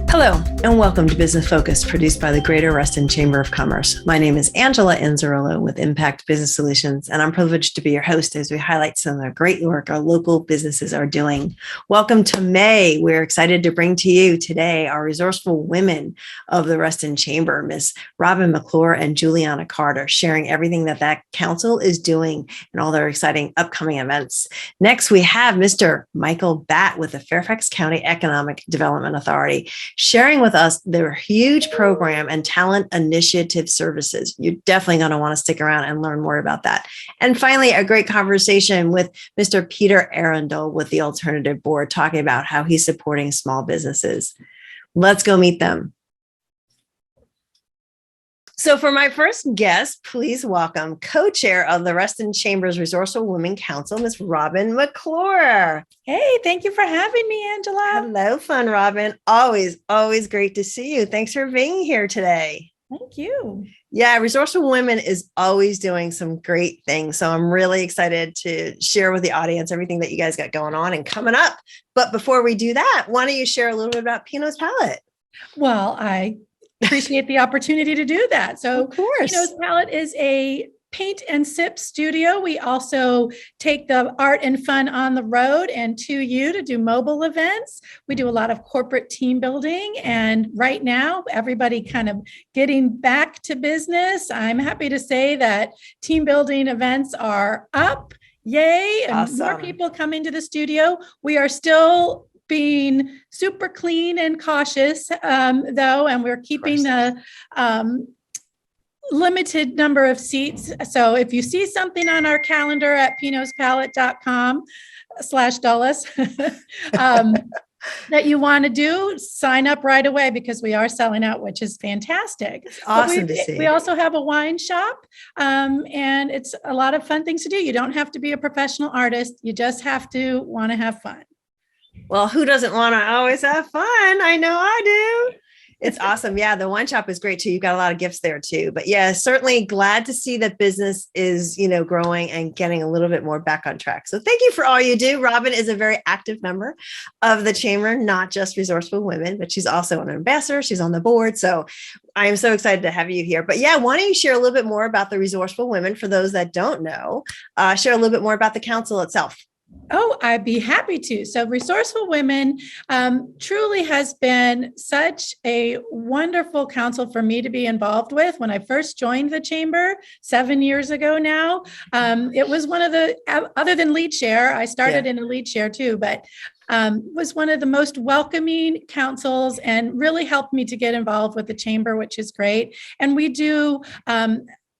Hello, and welcome to Business Focus, produced by the Greater Reston Chamber of Commerce. My name is Angela Inzerillo with Impact Business Solutions, and I'm privileged to be your host as we highlight some of the great work our local businesses are doing. Welcome to May. We're excited to bring to you today our resourceful women of the Reston Chamber, Ms. Robyn McClure and Juliana Carter, sharing everything that council is doing and all their exciting upcoming events. Next, we have Mr. Michael Batt with the Fairfax County Economic Development Authority, sharing with us their huge program and talent initiative services. You're definitely going to want to stick around and learn more about that. And finally, a great conversation with Mr. Peter Arundel with the Alternative Board, talking about how he's supporting small businesses. Let's go meet them. So for my first guest, please welcome co-chair of the Reston Chamber's Resourceful Women Council, Ms. Robyn McClure. Hey, thank you for having me, Angela. Hello, fun Robyn. Always great to see you. Thanks for being here today. Thank you. Yeah, Resourceful Women is always doing some great things. So I'm really excited to share with the audience everything that you guys got going on and coming up. But before we do that, why don't you share a little bit about Pinot's Palette? Well, I appreciate the opportunity to do that. So, of course, Pinot's Palette is a paint and sip studio. We also take the art and fun on the road and to you to do mobile events. We do a lot of corporate team building. And right now, everybody kind of getting back to business. I'm happy to say that team building events are up. Yay. And awesome. More people come into the studio. We are still being super clean and cautious, though, and we're keeping the limited number of seats. So if you see something on our calendar at pinotspalette.com/Dulles that you want to do, sign up right away because we are selling out, which is fantastic. It's awesome to see. We also have a wine shop, and it's a lot of fun things to do. You don't have to be a professional artist. You just have to want to have fun. Well, who doesn't want to always have fun? I know I do. It's awesome. Yeah, the wine shop is great too. You've got a lot of gifts there too. But yeah, certainly glad to see that business is, growing and getting a little bit more back on track. So thank you for all you do. Robyn is a very active member of the chamber, not just Resourceful Women, but she's also an ambassador. She's on the board. So I am so excited to have you here. But yeah, why don't you share a little bit more about the Resourceful Women for those that don't know, share a little bit more about the council itself. Oh, I'd be happy to. So Resourceful Women truly has been such a wonderful council for me to be involved with. When I first joined the chamber 7 years ago now, it was one of the, other than lead share, I started in a lead share too, but was one of the most welcoming councils and really helped me to get involved with the chamber, which is great. And we do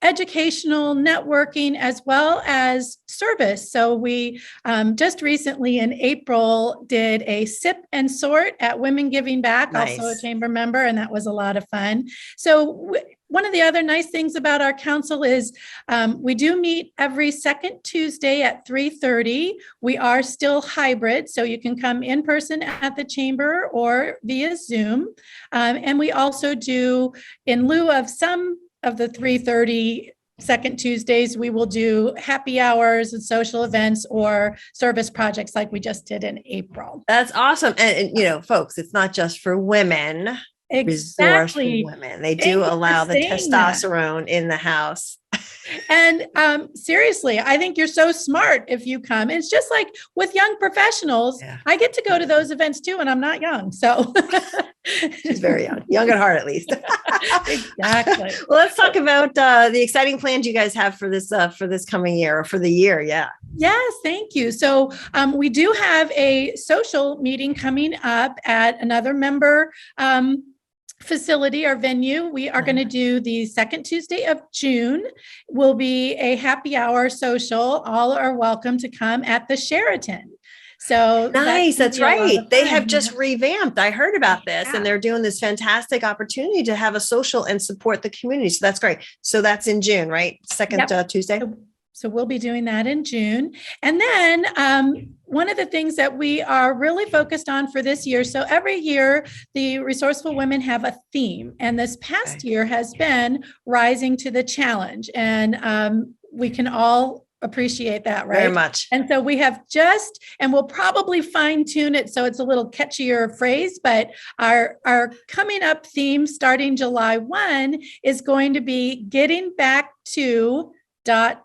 educational networking as well as service. So we just recently in April did a sip and sort at Women Giving Back, nice. Also a chamber member, and that was a lot of fun. So one of the other nice things about our council is we do meet every second Tuesday at 3:30. We are still hybrid, so you can come in person at the chamber or via Zoom. And we also do, in lieu of some of the 3:30 second Tuesdays, we will do happy hours and social events or service projects like we just did in April. That's awesome. And folks, it's not just for women. Exactly. Resourceful women. They do allow the testosterone in the house. And seriously, I think you're so smart if you come. It's just like with young professionals, I get to go to those events too, and I'm not young. So she's very young at heart, at least. Exactly. Well, let's talk about the exciting plans you guys have for this coming year or for the year. Yeah. Yes, thank you. So we do have a social meeting coming up at another member facility or venue. We are going to do the second Tuesday of June. Will be a happy hour social. All are welcome to come at the Sheraton. So nice. That's right. They have just revamped. I heard about this and they're doing this fantastic opportunity to have a social and support the community. So that's great. So that's in June, right? Second Tuesday. So we'll be doing that in June. And then one of the things that we are really focused on for this year, so every year the Resourceful Women have a theme, and this past year has been Rising to the Challenge. And we can all appreciate that, right? Very much. And so we have and we'll probably fine tune it so it's a little catchier phrase, but our coming up theme starting July 1 is going to be getting back to ... And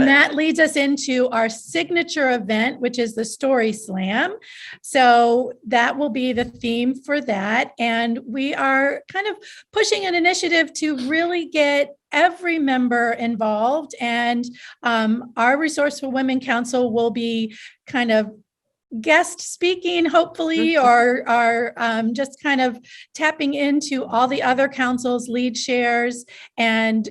that leads us into our signature event, which is the Story Slam. So that will be the theme for that. And we are kind of pushing an initiative to really get every member involved. And our Resourceful Women Council will be kind of guest speaking, hopefully, or just kind of tapping into all the other councils, lead shares, and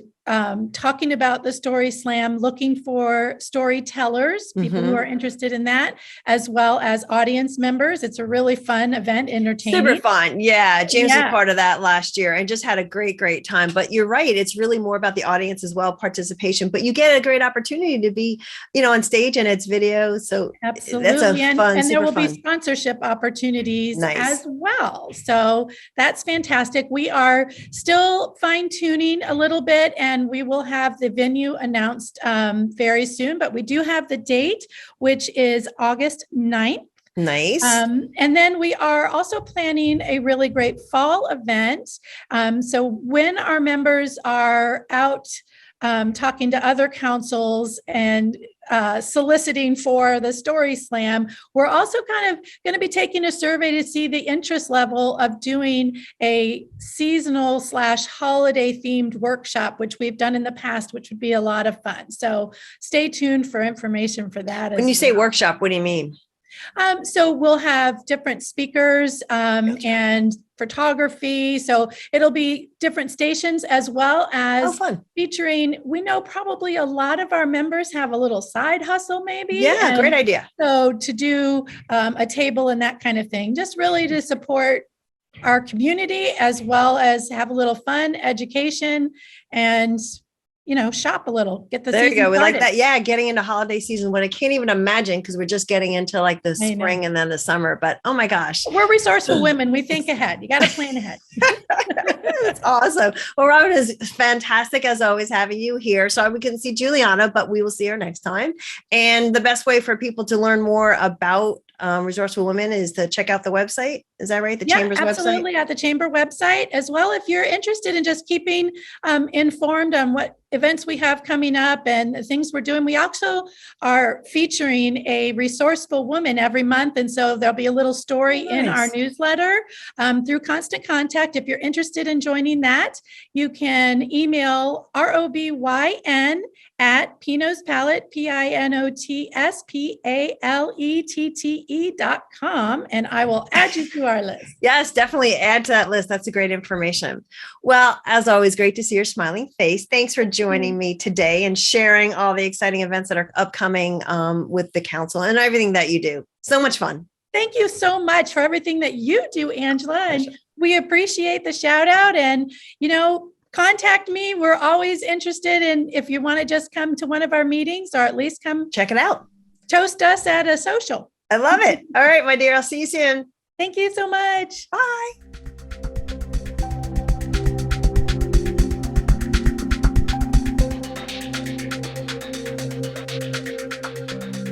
talking about the Story Slam, looking for storytellers, people who are interested in that, as well as audience members. It's a really fun event, entertaining. Super fun. Yeah. James was part of that last year and just had a great time. But you're right. It's really more about the audience as well, participation. But you get a great opportunity to be, on stage, and it's video. So absolutely. That's a fun, and there will fun. Be sponsorship opportunities as well. So that's fantastic. We are still fine tuning a little bit, and we will have the venue announced very soon, but we do have the date, which is August 9th. Nice. And then we are also planning a really great fall event. So when our members are out talking to other councils and soliciting for the Story Slam, we're also kind of going to be taking a survey to see the interest level of doing a seasonal / holiday themed workshop, which we've done in the past, which would be a lot of fun. So stay tuned for information for that. When you say workshop, what do you mean? So we'll have different speakers and photography. So it'll be different stations, as well as featuring, we know probably a lot of our members have a little side hustle maybe. Yeah, great idea. So to do a table and that kind of thing, just really to support our community, as well as have a little fun, education, and shop a little, get the there you go. We started. Like that. Yeah. Getting into holiday season, what I can't even imagine, because we're just getting into like the spring and then the summer, but oh my gosh. We're resourceful women. We think ahead. You got to plan ahead. That's awesome. Well, Robyn, is fantastic as always having you here. Sorry we couldn't see Juliana, but we will see her next time. And the best way for people to learn more about Resourceful Women is to check out the website. Is that right? The Chamber's website? Absolutely. At the Chamber website as well. If you're interested in just keeping informed on what events we have coming up and the things we're doing, we also are featuring a resourceful woman every month. And so there'll be a little story in our newsletter through Constant Contact. If you're interested in joining that, you can email robyn@pinotspalette, PINOTSPALETTE.com, and I will add you to our list. Yes, definitely add to that list. That's a great information. Well, as always, great to see your smiling face. Thanks for joining me today and sharing all the exciting events that are upcoming with the council and everything that you do. So much fun. Thank you so much for everything that you do, Angela. And we appreciate the shout out, and, contact me. We're always interested in, if you want to just come to one of our meetings, or at least come check it out. Toast us at a social. I love it. All right, my dear. I'll see you soon. Thank you so much. Bye.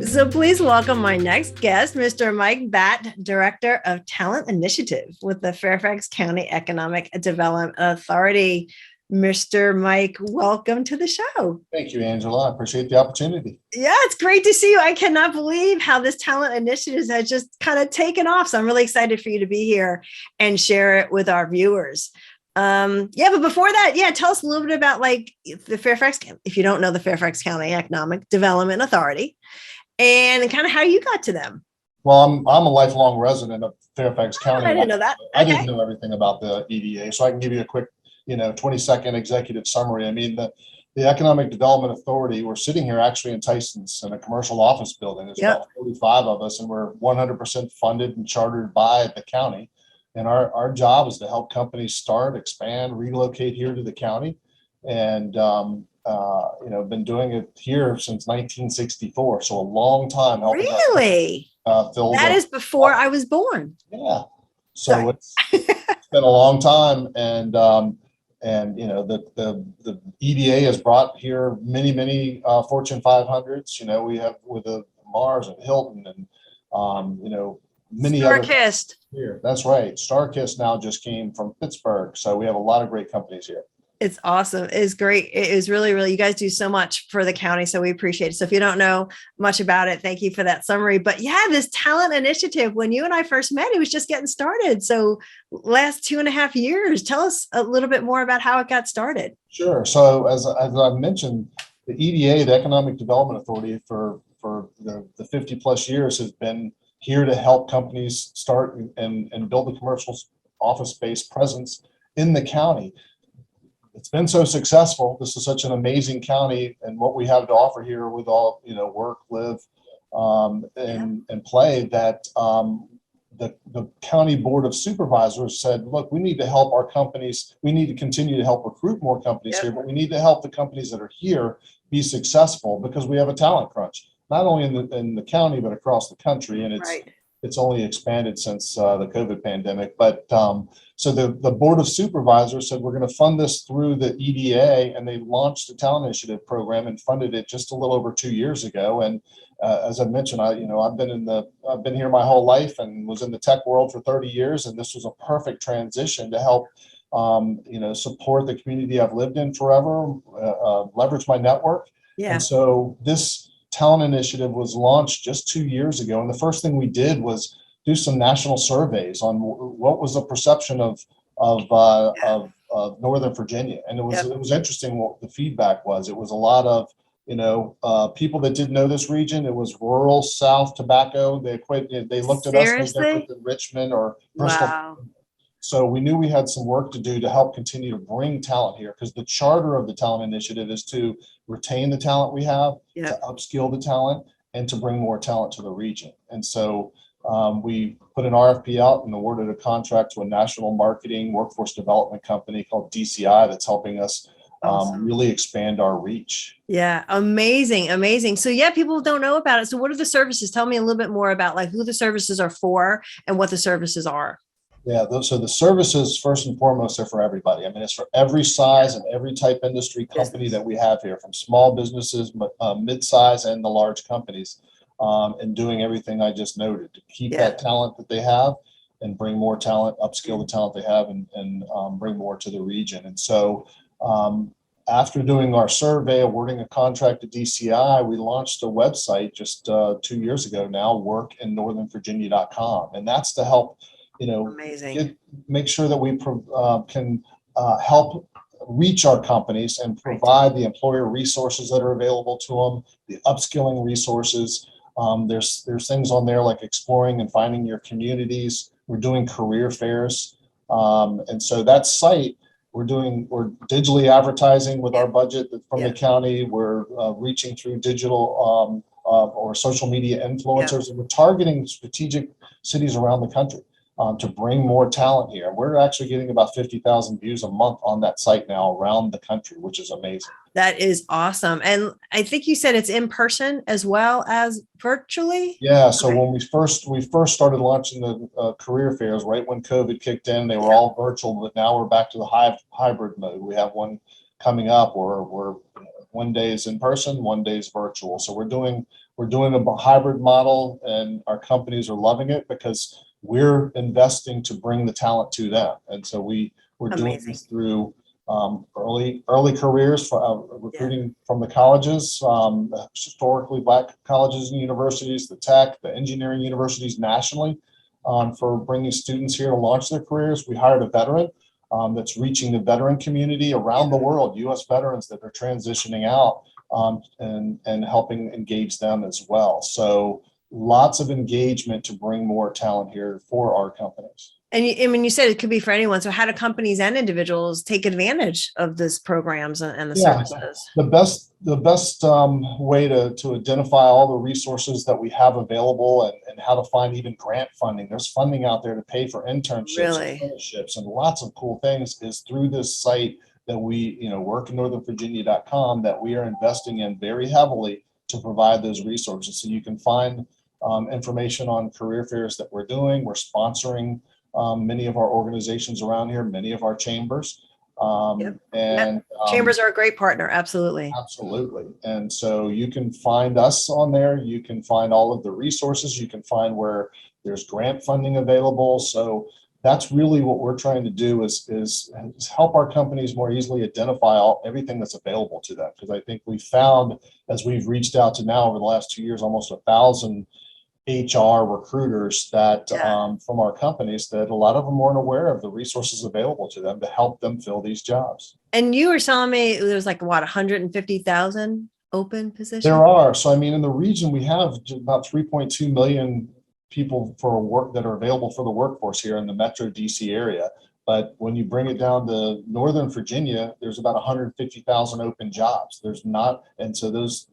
So please welcome my next guest, Mr. Mike Batt, Director of Talent Initiative with the Fairfax County Economic Development Authority. Mr. Mike, welcome to the show. Thank you, Angela. I appreciate the opportunity. Yeah, it's great to see you. I cannot believe how this talent initiative has just kind of taken off. So I'm really excited for you to be here and share it with our viewers. But before that, tell us a little bit about the Fairfax, if you don't know the Fairfax County Economic Development Authority, and kind of how you got to them. Well, I'm a lifelong resident of Fairfax County. I didn't know that. I didn't know everything about the EDA, so I can give you a quick 20-second executive summary. I mean, the Economic Development Authority, we're sitting here actually in Tyson's in a commercial office building. There's about 45 of us, and we're 100% funded and chartered by the county. And our job is to help companies start, expand, relocate here to the county. And been doing it here since 1964. So a long time helping Really? fill That the, is before I was born. yeah. So Sorry. it's been a long time, and the EDA has brought here many Fortune 500s. We have with the Mars and Hilton and many other Starkist. here. That's right. Starkist now just came from Pittsburgh, so we have a lot of great companies here. It's awesome. It's great. It is really, really, you guys do so much for the county. So we appreciate it. So if you don't know much about it, thank you for that summary. But yeah, this talent initiative, when you and I first met, it was just getting started. So last 2.5 years, tell us a little bit more about how it got started. Sure. So as I mentioned, the EDA, the Economic Development Authority, for the 50 plus years has been here to help companies start and build a commercial office space presence in the county. It's been so successful. This is such an amazing county, and what we have to offer here with all, work, live, and play, that the county board of supervisors said, look, we need to help our companies. We need to continue to help recruit more companies here, but we need to help the companies that are here be successful, because we have a talent crunch, not only in the county, but across the country. And it's only expanded since the COVID pandemic. But so the Board of Supervisors said, we're going to fund this through the EDA, and they launched the Talent Initiative program and funded it just a little over 2 years ago. And as I mentioned, I've been here my whole life and was in the tech world for 30 years, and this was a perfect transition to help support the community I've lived in forever, leverage my network. Yeah. And so this Talent Initiative was launched just 2 years ago. And the first thing we did was do some national surveys on what was the perception of Northern Virginia. And it was interesting what the feedback was. It was a lot of, people that didn't know this region. It was rural South tobacco. They looked at us no different than Richmond or Bristol. Wow. So we knew we had some work to do to help continue to bring talent here, because the charter of the Talent Initiative is to retain the talent we have, to upskill the talent, and to bring more talent to the region. And so we put an RFP out and awarded a contract to a national marketing workforce development company called DCI that's helping us really expand our reach. Yeah. Amazing. Amazing. So yeah, people don't know about it. So what are the services? Tell me a little bit more about who the services are for and what the services are. Yeah, so the services, first and foremost, are for everybody. I mean, it's for every size and every type industry company that we have here, from small businesses, mid-size, and the large companies, and doing everything I just noted to keep that talent that they have and bring more talent, upskill the talent they have, and bring more to the region. And so after doing our survey, awarding a contract to DCI, we launched a website just 2 years ago now, workinnorthernvirginia.com. And that's to help make sure that we can help reach our companies and provide the employer resources that are available to them, the upskilling resources. There's things on there like exploring and finding your communities. We're doing career fairs. And so that site, we're digitally advertising with our budget from the county. We're reaching through digital or social media influencers, and we're targeting strategic cities around the country to bring more talent here. We're actually getting about 50,000 views a month on that site now around the country, which is amazing. That is awesome. And I think you said it's in person as well as virtually. Yeah. So when we first started launching the career fairs, right when COVID kicked in, they were all virtual, but now we're back to the hybrid mode. We have one coming up where we're one day is in person, one day is virtual. So we're doing a hybrid model, and our companies are loving it because we're investing to bring the talent to them. And so we're doing this through early careers, recruiting from the colleges, historically Black colleges and universities, the tech, the engineering universities nationally, for bringing students here to launch their careers. We hired a veteran that's reaching the veteran community around the world, U.S. veterans that are transitioning out, and helping engage them as well. So lots of engagement to bring more talent here for our companies. And you said it could be for anyone. So how do companies and individuals take advantage of these programs and the services? The best way to identify all the resources that we have available and how to find even grant funding. There's funding out there to pay for internships, and apprenticeships, and lots of cool things is through this site, that we, workinnorthernvirginia.com, that we are investing in very heavily to provide those resources. So you can find information on career fairs that we're doing. We're sponsoring many of our organizations around here, many of our chambers. Chambers are a great partner. Absolutely. Absolutely. And so you can find us on there. You can find all of the resources. You can find where there's grant funding available. So that's really what we're trying to do is help our companies more easily identify everything that's available to them. Because I think we found, as we've reached out to now over the last 2 years, almost 1,000 HR recruiters that from our companies, that a lot of them weren't aware of the resources available to them to help them fill these jobs. And you were telling me there's 150,000 open positions? There are. So, I mean, in the region, we have about 3.2 million people for work that are available for the workforce here in the Metro DC area. But when you bring it down to Northern Virginia, there's about 150,000 open jobs. There's not. And so those,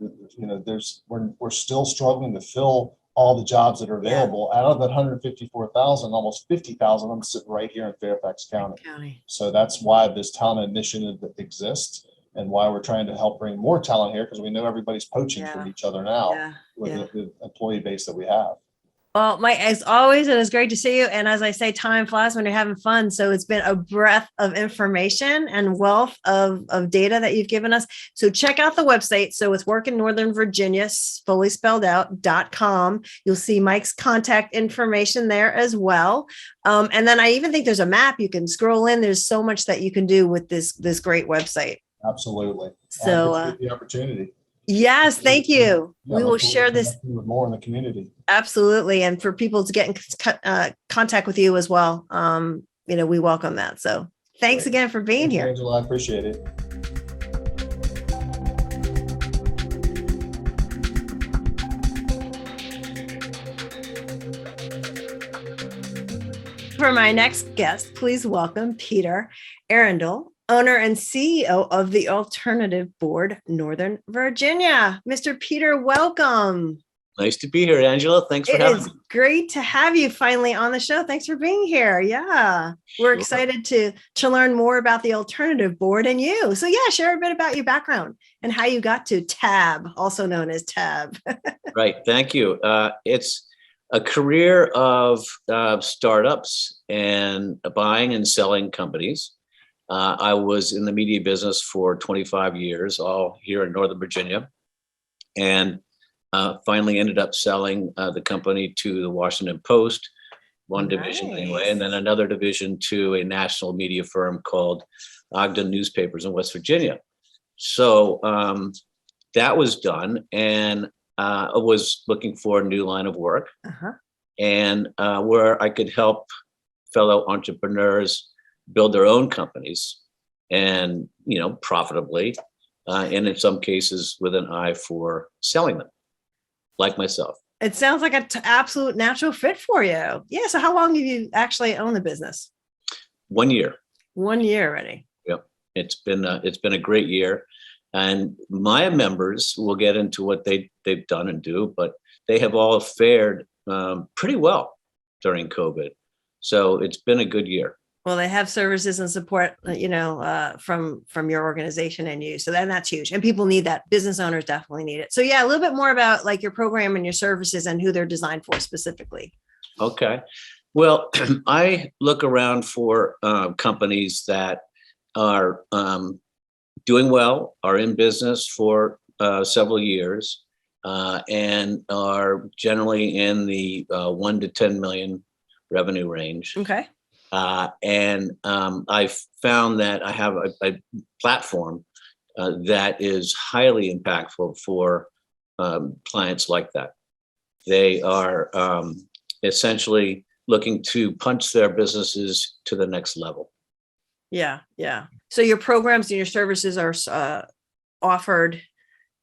we're still struggling to fill all the jobs that are available. Out of that 154,000, almost 50,000 of them sit right here in Fairfax County. So that's why this talent initiative exists and why we're trying to help bring more talent here, because we know everybody's poaching from each other now with the employee base that we have. Well, Mike, as always, it is great to see you. And as I say, time flies when you're having fun. So it's been a breadth of information and wealth of data that you've given us. So check out the website. So it's Work in Northern Virginia, fully spelled out, .com. You'll see Mike's contact information there as well. And then I even think there's a map you can scroll in. There's so much that you can do with this great website. Absolutely. So the opportunity. Yes, thank you. We will share this with more in the community. Absolutely. And for people to get in contact with you as well, we welcome that. So thanks again for being here. Angela, I appreciate it. For my next guest, please welcome Peter Arundel, owner and CEO of the Alternative Board, Northern Virginia. Mr. Peter, welcome. Nice to be here, Angela. Thanks for having me. It is great to have you finally on the show. Thanks for being here. Yeah, we're excited to learn more about the Alternative Board and you. So share a bit about your background and how you got to TAB, also known as TAB. Right. Thank you. It's a career of startups and buying and selling companies. I was in the media business for 25 years, all here in Northern Virginia, and finally ended up selling the company to the Washington Post, one division anyway, and then another division to a national media firm called Ogden Newspapers in West Virginia. So that was done, and I was looking for a new line of work, and where I could help fellow entrepreneurs build their own companies and, profitably, and in some cases with an eye for selling them, like myself. It sounds like an absolute natural fit for you. Yeah. So how long have you actually owned the business? 1 year. 1 year already. Yep. It's been a great year. And my members will get into what they've done and do, but they have all fared pretty well during COVID. So it's been a good year. Well, they have services and support, from your organization and you. So then that's huge. And people need that. Business owners definitely need it. So a little bit more about your program and your services and who they're designed for specifically. Okay. Well, I look around for companies that are doing well, are in business for several years, and are generally in the 1 to 10 million revenue range. Okay. And I've found that I have a platform that is highly impactful for clients like that. They are essentially looking to punch their businesses to the next level. Yeah. Yeah. So your programs and your services are offered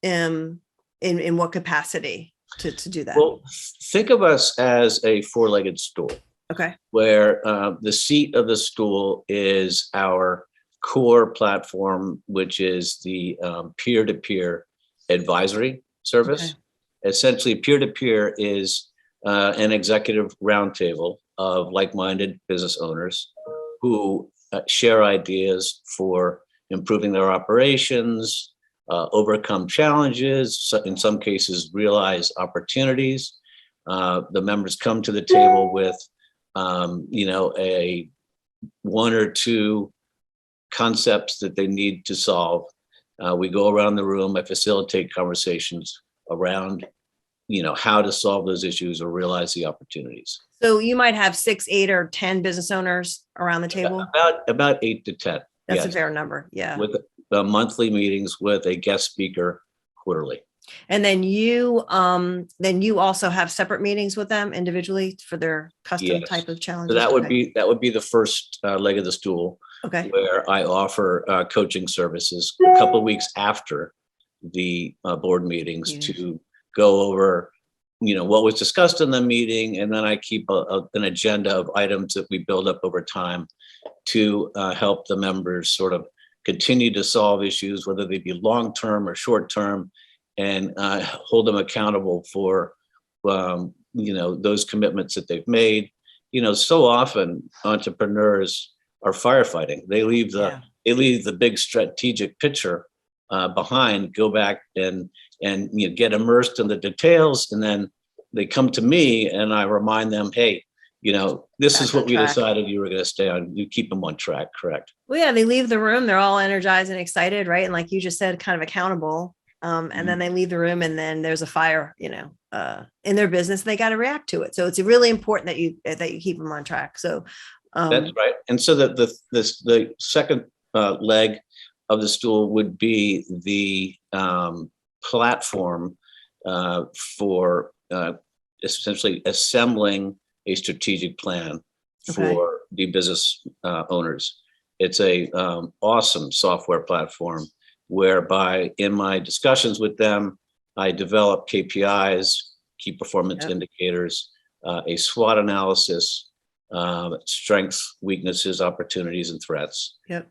in what capacity to do that? Well, think of us as a four-legged stool. Okay. Where the seat of the stool is our core platform, which is the peer-to-peer advisory service. Okay. Essentially, peer-to-peer is an executive roundtable of like-minded business owners who share ideas for improving their operations, overcome challenges, in some cases realize opportunities. The members come to the table with, a one or two concepts that they need to solve. We go around the room, I facilitate conversations around, how to solve those issues or realize the opportunities. So you might have 6, 8, or 10 business owners around the table. About 8 to 10. That's yes. a fair number. Yeah. With monthly meetings with a guest speaker quarterly. And then you also have separate meetings with them individually for their custom Yes. type of challenges. So that would be the first leg of the stool. Okay. Where I offer coaching services a couple of weeks after the board meetings to go over, what was discussed in the meeting, and then I keep an agenda of items that we build up over time to help the members sort of continue to solve issues, whether they be long-term or short-term, and hold them accountable for, those commitments that they've made. So often entrepreneurs are firefighting. They leave the big strategic picture behind, go back and get immersed in the details, and then they come to me and I remind them, hey, this is what we decided you were going to stay on. You keep them on track, correct? Well, yeah, they leave the room, they're all energized and excited, right? And like you just said, kind of accountable. And then they leave the room, and then there's a fire, in their business. They got to react to it. So it's really important that you keep them on track. So that's right. And so the second leg of the stool would be the platform for essentially assembling a strategic plan for the business owners. It's a awesome software platform whereby in my discussions with them, I develop KPIs, key performance indicators, a SWOT analysis, strengths, weaknesses, opportunities, and threats. Yep.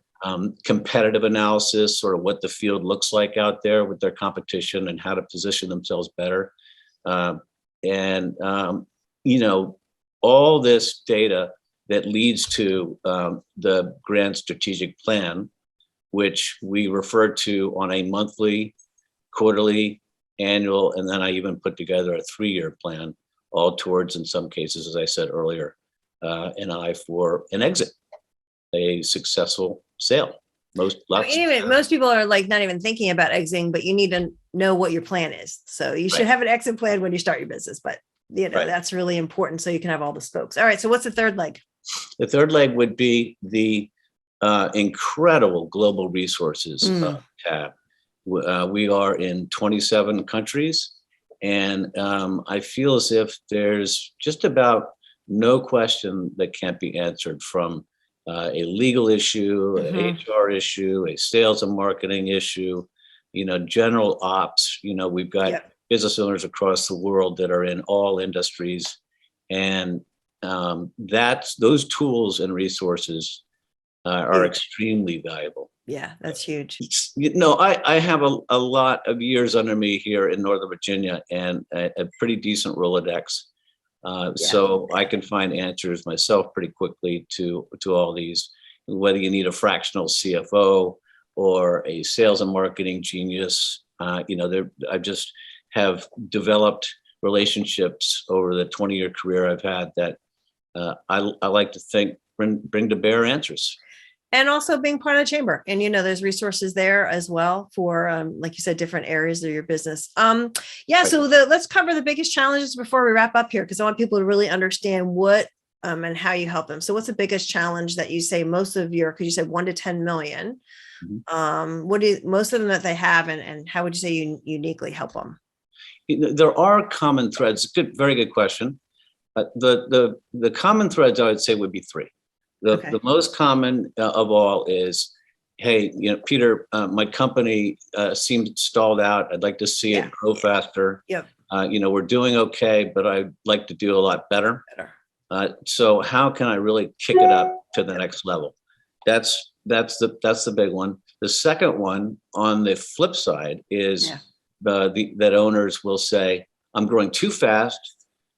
Competitive analysis, sort of what the field looks like out there with their competition and how to position themselves better. All this data that leads to the grand strategic plan, which we refer to on a monthly, quarterly, annual, and then I even put together a 3-year plan, all towards, in some cases, as I said earlier, an eye for an exit, a successful sale. Most people are like not even thinking about exiting, but you need to know what your plan is. So you should have an exit plan when you start your business, but that's really important so you can have all the spokes. All right. So what's the third leg? The third leg would be the incredible global resources tab. We are in 27 countries, and I feel as if there's just about no question that can't be answered, from a legal issue, an HR issue, a sales and marketing issue, general ops. We've got business owners across the world that are in all industries, and those tools and resources are extremely valuable. Yeah, that's huge. I have a lot of years under me here in Northern Virginia and a pretty decent Rolodex. So I can find answers myself pretty quickly to all these, whether you need a fractional CFO or a sales and marketing genius. I just have developed relationships over the 20-year career I've had that I like to think bring to bear answers. And also being part of the chamber. And, there's resources there as well for, like you said, different areas of your business. So let's cover the biggest challenges before we wrap up here, because I want people to really understand what and how you help them. So what's the biggest challenge that you say most of because you said 1 to 10 million, what do most of them that they have, and how would you say you uniquely help them? There are common threads. Very good question. The common threads I would say would be 3. The most common of all is, hey, Peter, my company seems stalled out. I'd like to see it grow faster. Yep. We're doing okay, but I'd like to do a lot better. So how can I really kick it up to the next level? That's the big one. The second one, on the flip side, is that owners will say, I'm growing too fast.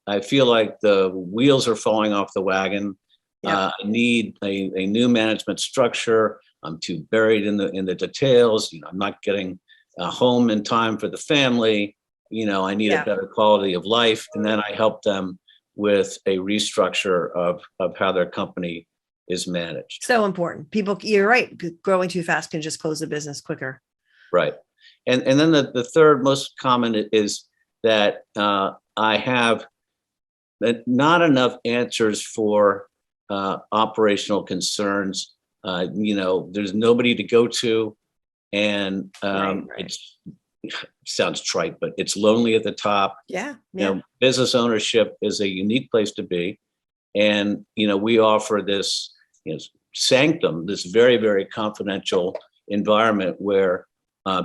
I feel like the wheels are falling off the wagon. I need a new management structure. I'm too buried in the details. I'm not getting home in time for the family. I need a better quality of life. And then I help them with a restructure of how their company is managed. So important. People, you're right. Growing too fast can just close the business quicker. Right. And then the third most common is that I have not enough answers for operational concerns. There's nobody to go to, and it sounds trite, but it's lonely at the top. Yeah. Business ownership is a unique place to be, and we offer this sanctum, this very, very confidential environment where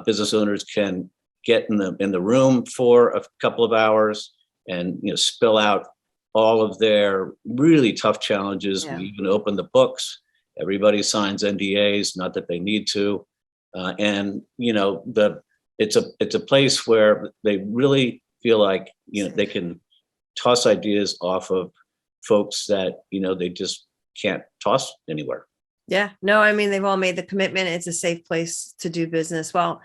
business owners can get in the room for a couple of hours and spill out all of their really tough challenges. Yeah. We even open the books. Everybody signs NDAs, not that they need to, and it's a place where they really feel like they can toss ideas off of folks that they just can't toss anywhere. Yeah. No, I mean, they've all made the commitment. It's a safe place to do business. Well,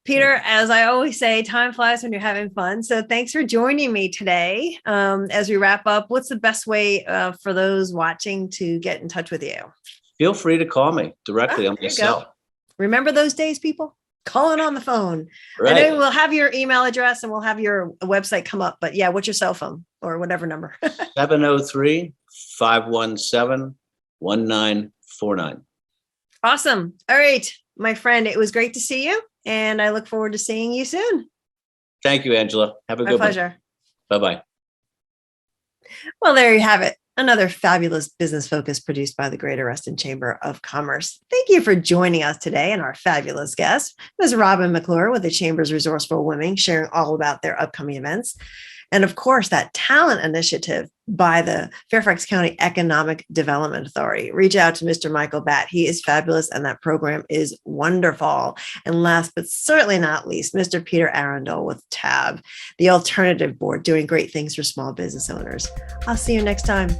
Peter, as I always say, time flies when you're having fun. So thanks for joining me today. As we wrap up, what's the best way for those watching to get in touch with you? Feel free to call me directly on my cell. Remember those days, people? Calling on the phone. Right. I know we'll have your email address and we'll have your website come up. But yeah, what's your cell phone or whatever number? 703-517-1949. Awesome. All right, my friend, it was great to see you. And I look forward to seeing you soon. Thank you, Angela. Have a good one. My pleasure. Bye-bye. Well, there you have it. Another fabulous business focus produced by the Greater Reston Chamber of Commerce. Thank you for joining us today and our fabulous guest, Ms. Robyn McClure with the Chamber's Resourceful Women, sharing all about their upcoming events. And of course, that talent initiative by the Fairfax County Economic Development Authority. Reach out to Mr. Michael Batt. He is fabulous, and that program is wonderful. And last but certainly not least, Mr. Peter Arundel with TAB, the Alternative Board, doing great things for small business owners. I'll see you next time.